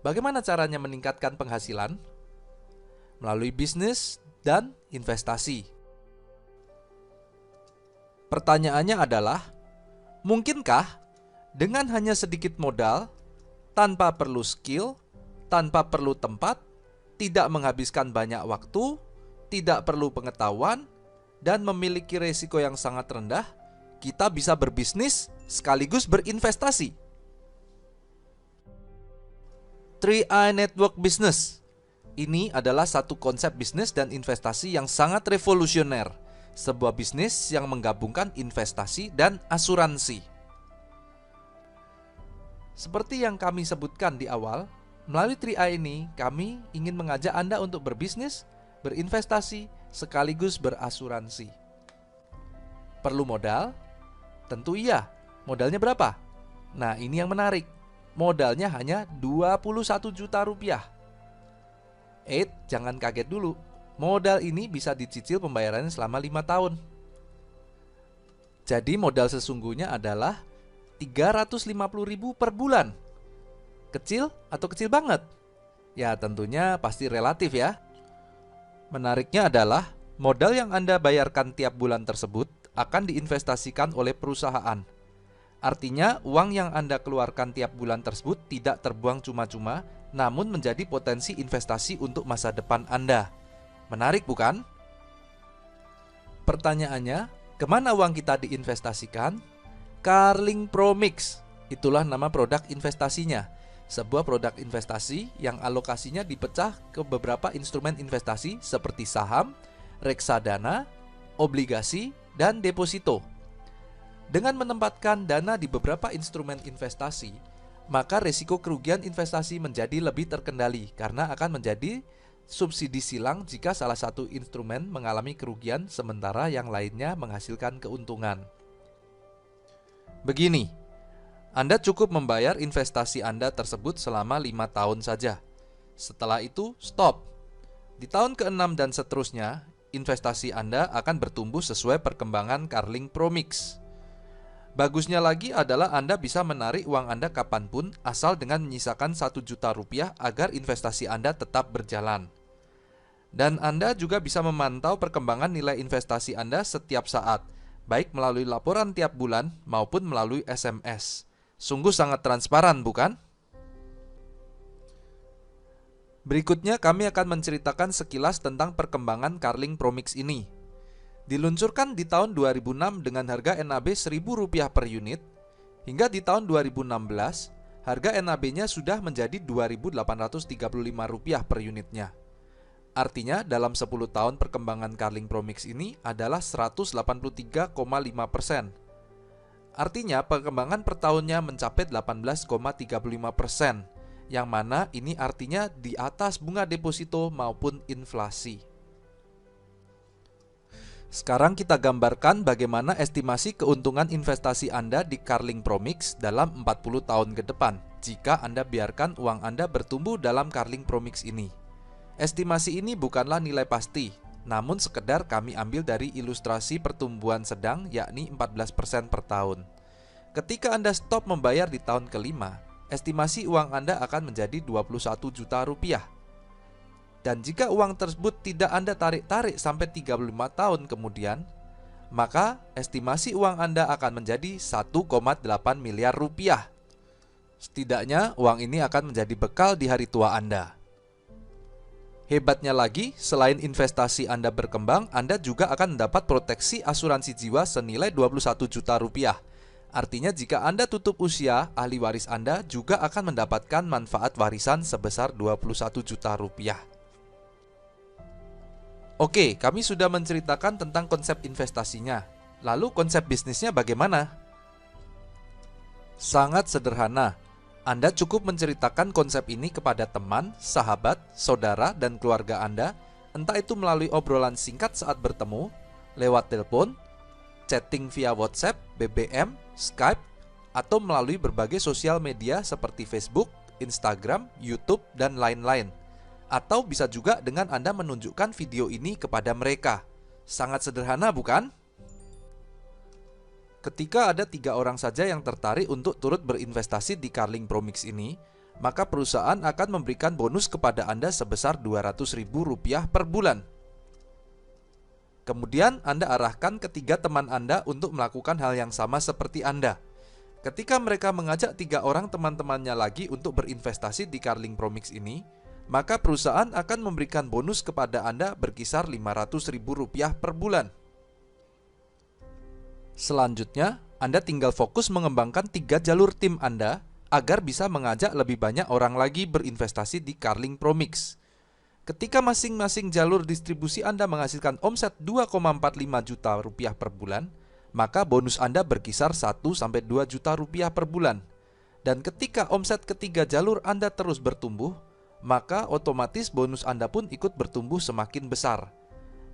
Bagaimana caranya meningkatkan penghasilan? Melalui bisnis dan investasi. Pertanyaannya adalah, mungkinkah dengan hanya sedikit modal, tanpa perlu skill, tanpa perlu tempat, tidak menghabiskan banyak waktu, tidak perlu pengetahuan, dan memiliki risiko yang sangat rendah, kita bisa berbisnis sekaligus berinvestasi? 3i Network Business. Ini adalah satu konsep bisnis dan investasi yang sangat revolusioner. Sebuah bisnis yang menggabungkan investasi dan asuransi. Seperti yang kami sebutkan di awal, melalui 3i ini kami ingin mengajak Anda untuk berbisnis, berinvestasi, sekaligus berasuransi. Perlu modal? Tentu iya. Modalnya berapa? Nah, ini yang menarik. Modalnya hanya 21 juta rupiah. Jangan kaget dulu. Modal ini bisa dicicil pembayarannya selama 5 tahun. Jadi modal sesungguhnya adalah 350.000 per bulan. Kecil atau kecil banget? Ya tentunya pasti relatif ya. Menariknya adalah modal yang Anda bayarkan tiap bulan tersebut akan diinvestasikan oleh perusahaan. Artinya uang yang Anda keluarkan tiap bulan tersebut tidak terbuang cuma-cuma, namun menjadi potensi investasi untuk masa depan Anda. Menarik bukan? Pertanyaannya, kemana uang kita diinvestasikan? Carling Promix, itulah nama produk investasinya. Sebuah produk investasi yang alokasinya dipecah ke beberapa instrumen investasi seperti saham, reksadana, obligasi, dan deposito. Dengan menempatkan dana di beberapa instrumen investasi, maka risiko kerugian investasi menjadi lebih terkendali karena akan menjadi subsidi silang jika salah satu instrumen mengalami kerugian sementara yang lainnya menghasilkan keuntungan. Begini, Anda cukup membayar investasi Anda tersebut selama 5 tahun saja. Setelah itu, stop. Di tahun ke-6 dan seterusnya, investasi Anda akan bertumbuh sesuai perkembangan Carling Promix. Bagusnya lagi adalah Anda bisa menarik uang Anda kapanpun asal dengan menyisakan 1 juta rupiah agar investasi Anda tetap berjalan. Dan Anda juga bisa memantau perkembangan nilai investasi Anda setiap saat, baik melalui laporan tiap bulan maupun melalui SMS. Sungguh sangat transparan, bukan? Berikutnya kami akan menceritakan sekilas tentang perkembangan Carling Promix ini. Diluncurkan di tahun 2006 dengan harga NAB Rp1.000 per unit, hingga di tahun 2016 harga NAB-nya sudah menjadi Rp2.835 per unitnya. Artinya dalam 10 tahun perkembangan Carling Promix ini adalah 183,5%. Artinya perkembangan per tahunnya mencapai 18,35%, yang mana ini artinya di atas bunga deposito maupun inflasi. Sekarang kita gambarkan bagaimana estimasi keuntungan investasi Anda di Carling Promix dalam 40 tahun ke depan jika Anda biarkan uang Anda bertumbuh dalam Carling Promix ini. Estimasi ini bukanlah nilai pasti, namun sekedar kami ambil dari ilustrasi pertumbuhan sedang yakni 14% per tahun. Ketika Anda stop membayar di tahun kelima, estimasi uang Anda akan menjadi 21 juta rupiah. Dan jika uang tersebut tidak Anda tarik-tarik sampai 35 tahun kemudian, maka estimasi uang Anda akan menjadi 1,8 miliar rupiah. Setidaknya uang ini akan menjadi bekal di hari tua Anda. Hebatnya lagi, selain investasi Anda berkembang, Anda juga akan mendapat proteksi asuransi jiwa senilai 21 juta rupiah. Artinya jika Anda tutup usia, ahli waris Anda juga akan mendapatkan manfaat warisan sebesar 21 juta rupiah. Oke, kami sudah menceritakan tentang konsep investasinya. Lalu konsep bisnisnya bagaimana? Sangat sederhana. Anda cukup menceritakan konsep ini kepada teman, sahabat, saudara, dan keluarga Anda, entah itu melalui obrolan singkat saat bertemu, lewat telepon, chatting via WhatsApp, BBM, Skype, atau melalui berbagai sosial media seperti Facebook, Instagram, YouTube, dan lain-lain. Atau bisa juga dengan Anda menunjukkan video ini kepada mereka. Sangat sederhana, bukan? Ketika ada 3 orang saja yang tertarik untuk turut berinvestasi di Carling Promix ini, maka perusahaan akan memberikan bonus kepada Anda sebesar Rp200.000 per bulan. Kemudian Anda arahkan ketiga teman Anda untuk melakukan hal yang sama seperti Anda. Ketika mereka mengajak 3 orang teman-temannya lagi untuk berinvestasi di Carling Promix ini, maka perusahaan akan memberikan bonus kepada Anda berkisar Rp500.000 per bulan. Selanjutnya, Anda tinggal fokus mengembangkan 3 jalur tim Anda agar bisa mengajak lebih banyak orang lagi berinvestasi di Carling Promix. Ketika masing-masing jalur distribusi Anda menghasilkan omset Rp2,45 juta per bulan, maka bonus Anda berkisar Rp1-2 juta per bulan. Dan ketika omset ketiga jalur Anda terus bertumbuh, maka otomatis bonus Anda pun ikut bertumbuh semakin besar.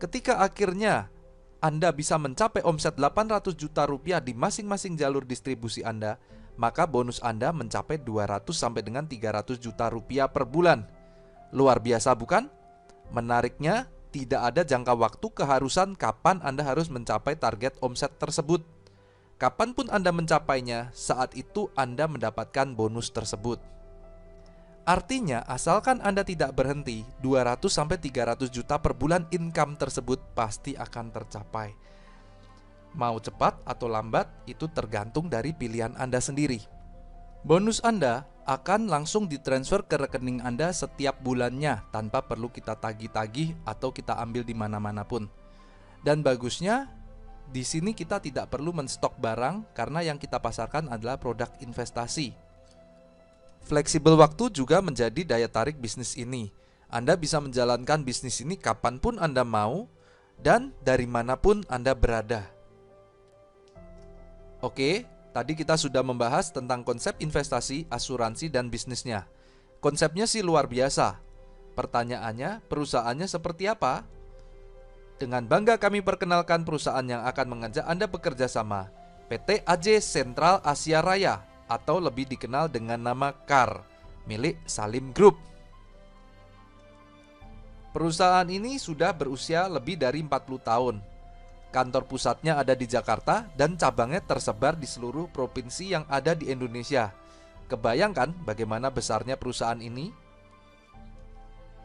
Ketika akhirnya Anda bisa mencapai omset Rp800 juta di masing-masing jalur distribusi Anda, maka bonus Anda mencapai Rp200-300 juta per bulan. Luar biasa bukan? Menariknya, tidak ada jangka waktu keharusan kapan Anda harus mencapai target omset tersebut. Kapanpun Anda mencapainya, saat itu Anda mendapatkan bonus tersebut. Artinya, asalkan Anda tidak berhenti, 200-300 juta per bulan income tersebut pasti akan tercapai. Mau cepat atau lambat, itu tergantung dari pilihan Anda sendiri. Bonus Anda akan langsung ditransfer ke rekening Anda setiap bulannya tanpa perlu kita tagih-tagih atau kita ambil di mana-mana pun. Dan bagusnya, di sini kita tidak perlu menstok barang karena yang kita pasarkan adalah produk investasi. Fleksibel waktu juga menjadi daya tarik bisnis ini. Anda bisa menjalankan bisnis ini kapanpun Anda mau dan dari manapun Anda berada. Oke, tadi kita sudah membahas tentang konsep investasi, asuransi, dan bisnisnya. Konsepnya sih luar biasa. Pertanyaannya, perusahaannya seperti apa? Dengan bangga kami perkenalkan perusahaan yang akan mengajak Anda bekerja sama, PT AJ Sentral Asia Raya, atau lebih dikenal dengan nama CAR, milik Salim Group. Perusahaan ini sudah berusia lebih dari 40 tahun. Kantor pusatnya ada di Jakarta dan cabangnya tersebar di seluruh provinsi yang ada di Indonesia. Kebayangkan bagaimana besarnya perusahaan ini?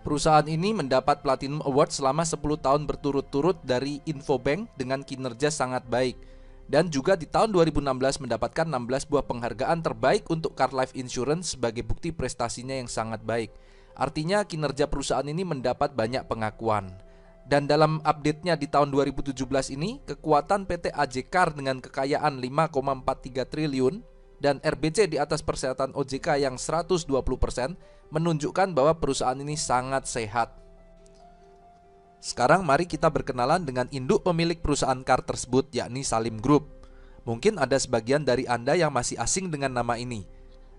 Perusahaan ini mendapat Platinum Award selama 10 tahun berturut-turut dari Infobank dengan kinerja sangat baik. Dan juga di tahun 2016 mendapatkan 16 buah penghargaan terbaik untuk Car Life Insurance sebagai bukti prestasinya yang sangat baik. Artinya kinerja perusahaan ini mendapat banyak pengakuan. Dan dalam update-nya di tahun 2017 ini, kekuatan PT AJ Car dengan kekayaan 5,43 triliun dan RBC di atas persyaratan OJK yang 120% menunjukkan bahwa perusahaan ini sangat sehat. Sekarang mari kita berkenalan dengan induk pemilik perusahaan car tersebut, yakni Salim Group. Mungkin ada sebagian dari Anda yang masih asing dengan nama ini.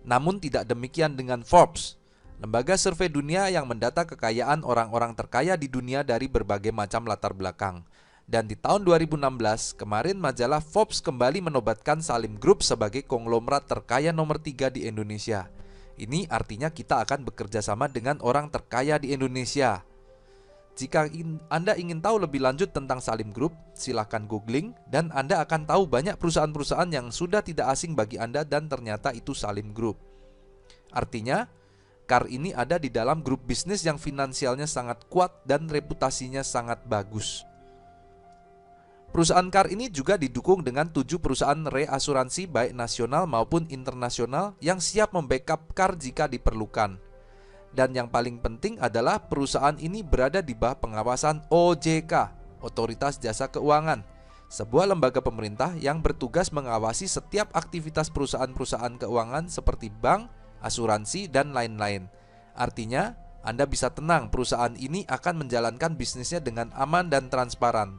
Namun tidak demikian dengan Forbes, lembaga survei dunia yang mendata kekayaan orang-orang terkaya di dunia dari berbagai macam latar belakang. Dan di tahun 2016, kemarin majalah Forbes kembali menobatkan Salim Group sebagai konglomerat terkaya nomor 3 di Indonesia. Ini artinya kita akan bekerja sama dengan orang terkaya di Indonesia. Jika Anda ingin tahu lebih lanjut tentang Salim Group, silakan googling dan Anda akan tahu banyak perusahaan-perusahaan yang sudah tidak asing bagi Anda dan ternyata itu Salim Group. Artinya, CAR ini ada di dalam grup bisnis yang finansialnya sangat kuat dan reputasinya sangat bagus. Perusahaan CAR ini juga didukung dengan 7 perusahaan reasuransi baik nasional maupun internasional yang siap membackup CAR jika diperlukan. Dan yang paling penting adalah perusahaan ini berada di bawah pengawasan OJK, Otoritas Jasa Keuangan, sebuah lembaga pemerintah yang bertugas mengawasi setiap aktivitas perusahaan-perusahaan keuangan seperti bank, asuransi, dan lain-lain. Artinya, Anda bisa tenang perusahaan ini akan menjalankan bisnisnya dengan aman dan transparan.